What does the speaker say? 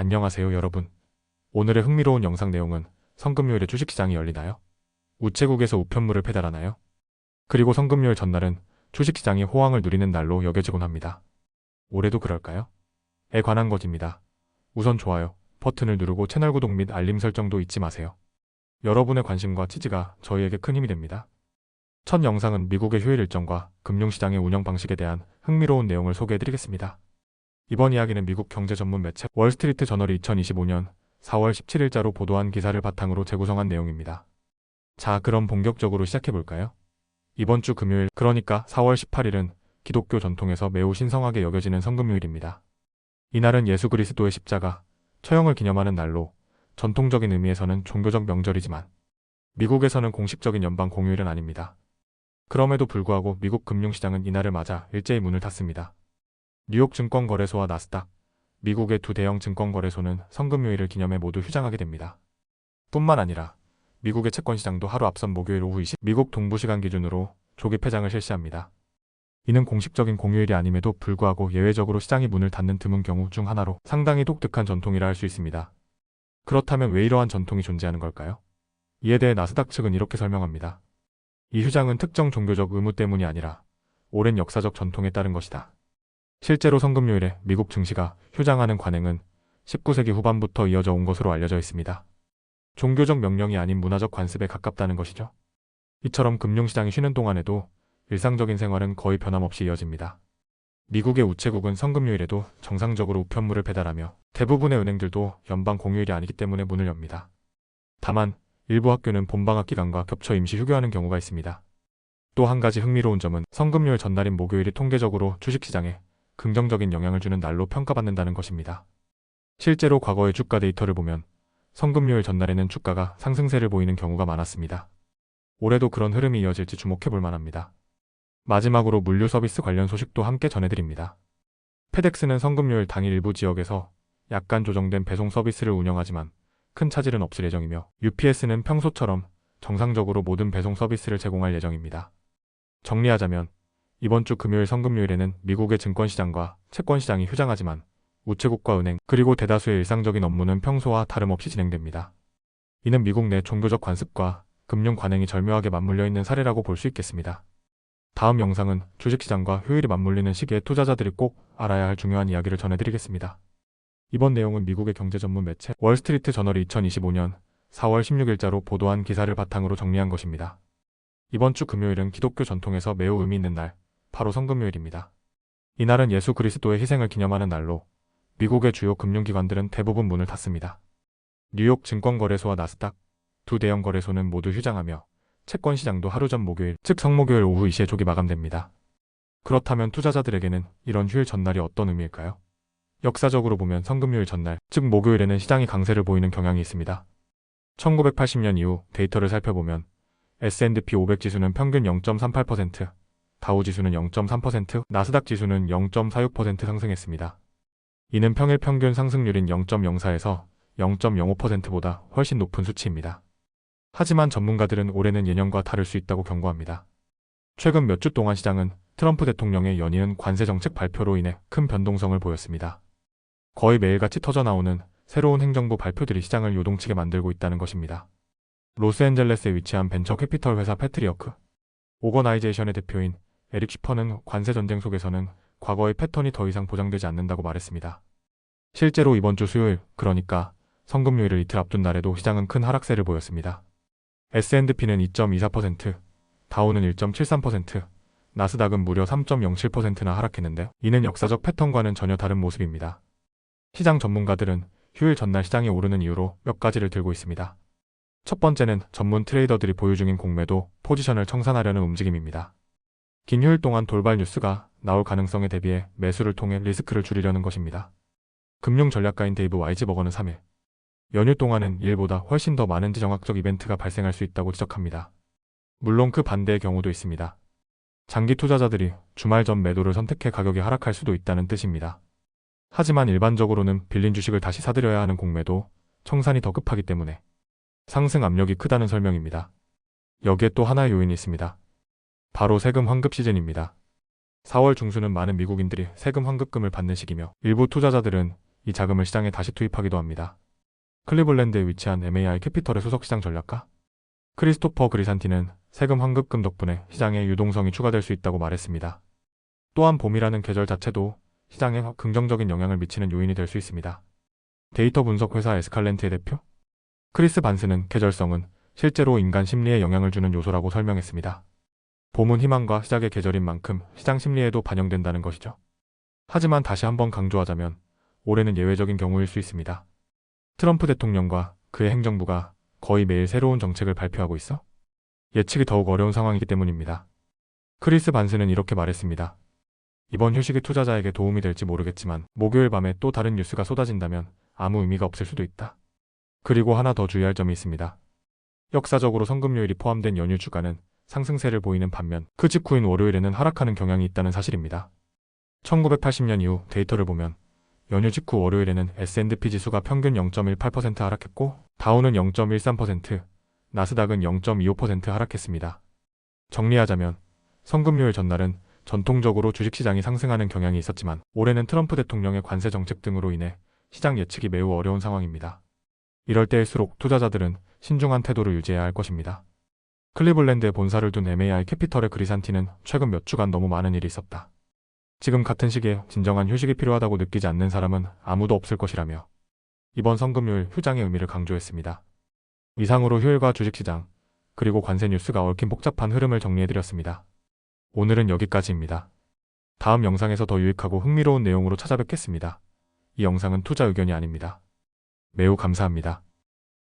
안녕하세요 여러분. 오늘의 흥미로운 영상 내용은 성금요일에 주식시장이 열리나요? 우체국에서 우편물을 배달하나요? 그리고 성금요일 전날은 주식시장이 호황을 누리는 날로 여겨지곤 합니다. 올해도 그럴까요? 에 관한 것입니다. 우선 좋아요 버튼을 누르고 채널 구독 및 알림 설정도 잊지 마세요. 여러분의 관심과 지지가 저희에게 큰 힘이 됩니다. 첫 영상은 미국의 휴일 일정과 금융시장의 운영 방식에 대한 흥미로운 내용을 소개해드리겠습니다. 이번 이야기는 미국 경제 전문 매체 월스트리트 저널이 2025년 4월 17일자로 보도한 기사를 바탕으로 재구성한 내용입니다. 자, 그럼 본격적으로 시작해볼까요? 이번 주 금요일, 그러니까 4월 18일은 기독교 전통에서 매우 신성하게 여겨지는 성금요일입니다. 이날은 예수 그리스도의 십자가, 처형을 기념하는 날로 전통적인 의미에서는 종교적 명절이지만 미국에서는 공식적인 연방 공휴일은 아닙니다. 그럼에도 불구하고 미국 금융시장은 이날을 맞아 일제히 문을 닫습니다. 뉴욕 증권거래소와 나스닥, 미국의 두 대형 증권거래소는 성금요일을 기념해 모두 휴장하게 됩니다. 뿐만 아니라 미국의 채권시장도 하루 앞선 목요일 오후 20시 미국 동부시간 기준으로 조기 폐장을 실시합니다. 이는 공식적인 공휴일이 아님에도 불구하고 예외적으로 시장이 문을 닫는 드문 경우 중 하나로 상당히 독특한 전통이라 할 수 있습니다. 그렇다면 왜 이러한 전통이 존재하는 걸까요? 이에 대해 나스닥 측은 이렇게 설명합니다. 이 휴장은 특정 종교적 의무 때문이 아니라 오랜 역사적 전통에 따른 것이다. 실제로 성금요일에 미국 증시가 휴장하는 관행은 19세기 후반부터 이어져 온 것으로 알려져 있습니다. 종교적 명령이 아닌 문화적 관습에 가깝다는 것이죠. 이처럼 금융시장이 쉬는 동안에도 일상적인 생활은 거의 변함없이 이어집니다. 미국의 우체국은 성금요일에도 정상적으로 우편물을 배달하며 대부분의 은행들도 연방 공휴일이 아니기 때문에 문을 엽니다. 다만 일부 학교는 본방학 기간과 겹쳐 임시 휴교하는 경우가 있습니다. 또 한 가지 흥미로운 점은 성금요일 전날인 목요일이 통계적으로 주식시장에 긍정적인 영향을 주는 날로 평가받는다는 것입니다. 실제로 과거의 주가 데이터를 보면 성금요일 전날에는 주가가 상승세를 보이는 경우가 많았습니다. 올해도 그런 흐름이 이어질지 주목해볼 만합니다. 마지막으로 물류 서비스 관련 소식도 함께 전해드립니다. 페덱스는 성금요일 당일 일부 지역에서 약간 조정된 배송 서비스를 운영하지만 큰 차질은 없을 예정이며 UPS는 평소처럼 정상적으로 모든 배송 서비스를 제공할 예정입니다. 정리하자면 이번 주 금요일 성금요일에는 미국의 증권시장과 채권시장이 휴장하지만 우체국과 은행 그리고 대다수의 일상적인 업무는 평소와 다름없이 진행됩니다. 이는 미국 내 종교적 관습과 금융 관행이 절묘하게 맞물려 있는 사례라고 볼 수 있겠습니다. 다음 영상은 주식시장과 휴일이 맞물리는 시기에 투자자들이 꼭 알아야 할 중요한 이야기를 전해드리겠습니다. 이번 내용은 미국의 경제 전문 매체 월스트리트 저널이 2025년 4월 16일자로 보도한 기사를 바탕으로 정리한 것입니다. 이번 주 금요일은 기독교 전통에서 매우 의미 있는 날, 바로 성금요일입니다. 이날은 예수 그리스도의 희생을 기념하는 날로 미국의 주요 금융기관들은 대부분 문을 닫습니다. 뉴욕 증권거래소와 나스닥, 두 대형 거래소는 모두 휴장하며 채권시장도 하루 전 목요일, 즉 성목요일 오후 2시에 조기 마감됩니다. 그렇다면 투자자들에게는 이런 휴일 전날이 어떤 의미일까요? 역사적으로 보면 성금요일 전날, 즉 목요일에는 시장이 강세를 보이는 경향이 있습니다. 1980년 이후 데이터를 살펴보면 S&P 500 지수는 평균 0.38%, 다우 지수는 0.3%, 나스닥 지수는 0.46% 상승했습니다. 이는 평일 평균 상승률인 0.04에서 0.05%보다 훨씬 높은 수치입니다. 하지만 전문가들은 올해는 예년과 다를 수 있다고 경고합니다. 최근 몇 주 동안 시장은 트럼프 대통령의 연이은 관세 정책 발표로 인해 큰 변동성을 보였습니다. 거의 매일같이 터져나오는 새로운 행정부 발표들이 시장을 요동치게 만들고 있다는 것입니다. 로스앤젤레스에 위치한 벤처 캐피털 회사 패트리어크 오거나이제이션의 대표인 에릭 슈퍼는 관세 전쟁 속에서는 과거의 패턴이 더 이상 보장되지 않는다고 말했습니다. 실제로 이번 주 수요일, 그러니까 성금요일을 이틀 앞둔 날에도 시장은 큰 하락세를 보였습니다. S&P는 2.24%, 다우는 1.73%, 나스닥은 무려 3.07%나 하락했는데요. 이는 역사적 패턴과는 전혀 다른 모습입니다. 시장 전문가들은 휴일 전날 시장이 오르는 이유로 몇 가지를 들고 있습니다. 첫 번째는 전문 트레이더들이 보유 중인 공매도 포지션을 청산하려는 움직임입니다. 긴 휴일 동안 돌발 뉴스가 나올 가능성에 대비해 매수를 통해 리스크를 줄이려는 것입니다. 금융 전략가인 데이브 와이즈버거는 3일 연휴 동안은 일보다 훨씬 더 많은 지정학적 이벤트가 발생할 수 있다고 지적합니다. 물론 그 반대의 경우도 있습니다. 장기 투자자들이 주말 전 매도를 선택해 가격이 하락할 수도 있다는 뜻입니다. 하지만 일반적으로는 빌린 주식을 다시 사들여야 하는 공매도 청산이 더 급하기 때문에 상승 압력이 크다는 설명입니다. 여기에 또 하나의 요인이 있습니다. 바로 세금 환급 시즌입니다. 4월 중순은 많은 미국인들이 세금 환급금을 받는 시기며 일부 투자자들은 이 자금을 시장에 다시 투입하기도 합니다. 클리블랜드에 위치한 MAI 캐피털의 수석시장 전략가 크리스토퍼 그리산티는 세금 환급금 덕분에 시장에 유동성이 추가될 수 있다고 말했습니다. 또한 봄이라는 계절 자체도 시장에 긍정적인 영향을 미치는 요인이 될 수 있습니다. 데이터 분석 회사 에스칼렌트의 대표 크리스 반스는 계절성은 실제로 인간 심리에 영향을 주는 요소라고 설명했습니다. 봄은 희망과 시작의 계절인 만큼 시장 심리에도 반영된다는 것이죠. 하지만 다시 한번 강조하자면 올해는 예외적인 경우일 수 있습니다. 트럼프 대통령과 그의 행정부가 거의 매일 새로운 정책을 발표하고 있어 예측이 더욱 어려운 상황이기 때문입니다. 크리스 반스는 이렇게 말했습니다. 이번 휴식이 투자자에게 도움이 될지 모르겠지만 목요일 밤에 또 다른 뉴스가 쏟아진다면 아무 의미가 없을 수도 있다. 그리고 하나 더 주의할 점이 있습니다. 역사적으로 성금요일이 포함된 연휴 주간은 상승세를 보이는 반면 그 직후인 월요일에는 하락하는 경향이 있다는 사실입니다. 1980년 이후 데이터를 보면 연휴 직후 월요일에는 S&P 지수가 평균 0.18% 하락했고 다우는 0.13%, 나스닥은 0.25% 하락했습니다. 정리하자면 성금요일 전날은 전통적으로 주식시장이 상승하는 경향이 있었지만 올해는 트럼프 대통령의 관세 정책 등으로 인해 시장 예측이 매우 어려운 상황입니다. 이럴 때일수록 투자자들은 신중한 태도를 유지해야 할 것입니다. 클리블랜드에 본사를 둔 MAI 캐피털의 그리산티는 최근 몇 주간 너무 많은 일이 있었다. 지금 같은 시기에 진정한 휴식이 필요하다고 느끼지 않는 사람은 아무도 없을 것이라며 이번 성금요일 휴장의 의미를 강조했습니다. 이상으로 휴일과 주식시장, 그리고 관세 뉴스가 얽힌 복잡한 흐름을 정리해드렸습니다. 오늘은 여기까지입니다. 다음 영상에서 더 유익하고 흥미로운 내용으로 찾아뵙겠습니다. 이 영상은 투자 의견이 아닙니다. 매우 감사합니다.